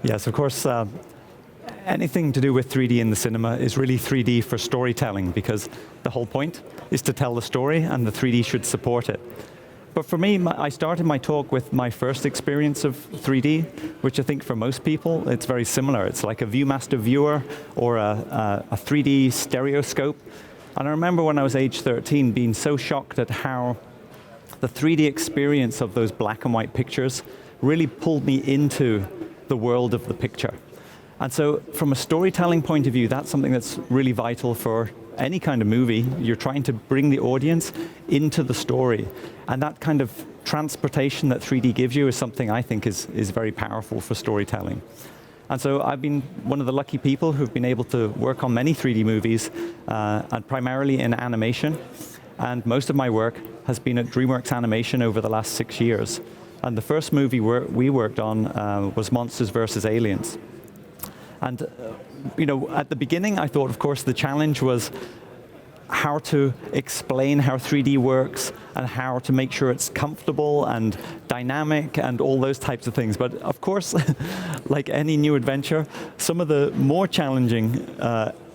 Yes, of course, anything to do with 3D in the cinema is really 3D for storytelling, because the whole point is to tell the story, and the 3D should support it. But for me, I started my talk with my first experience of 3D, which I think for most people, it's very similar. It's like a ViewMaster viewer or a 3D stereoscope. And I remember when I was age 13 being so shocked at how the 3D experience of those black and white pictures really pulled me into the world of the picture. And so from a storytelling point of view, that's something that's really vital for any kind of movie. You're trying to bring the audience into the story. And that kind of transportation that 3D gives you is something I think is very powerful for storytelling. And so I've been one of the lucky people who've been able to work on many 3D movies, and primarily in animation. And most of my work has been at Dreamworks Animation over the last 6 years. And the first movie we worked on was Monsters vs. Aliens. And at the beginning, I thought, of course, the challenge was how to explain how 3D works and how to make sure it's comfortable and dynamic and all those types of things. But of course, like any new adventure, some of the more challenging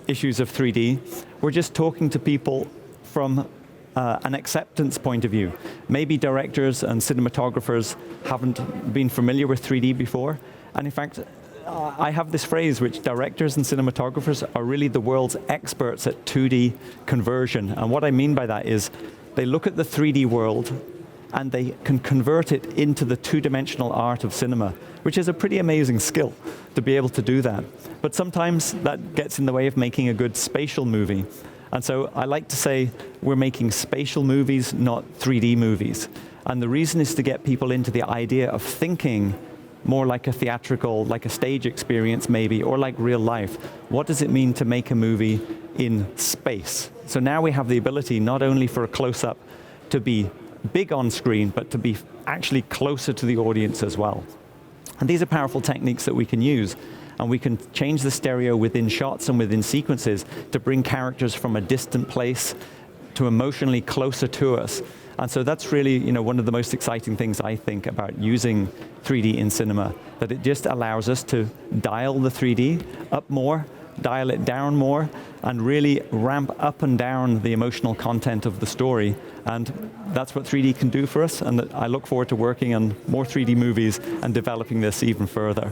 issues of 3D were just talking to people from an acceptance point of view. Maybe directors and cinematographers haven't been familiar with 3D before. And in fact, I have this phrase, which directors and cinematographers are really the world's experts at 2D conversion. And what I mean by that is they look at the 3D world and they can convert it into the two-dimensional art of cinema, which is a pretty amazing skill to be able to do that. But sometimes that gets in the way of making a good spatial movie. And so I like to say we're making spatial movies, not 3D movies. And the reason is to get people into the idea of thinking more like a theatrical, like a stage experience maybe, or like real life. What does it mean to make a movie in space? So now we have the ability not only for a close-up to be big on screen, but to be actually closer to the audience as well. And these are powerful techniques that we can use. And we can change the stereo within shots and within sequences to bring characters from a distant place to emotionally closer to us. And so that's really one of the most exciting things I think about using 3D in cinema, that it just allows us to dial the 3D up more, dial it down more, and really ramp up and down the emotional content of the story. And that's what 3D can do for us, and I look forward to working on more 3D movies and developing this even further.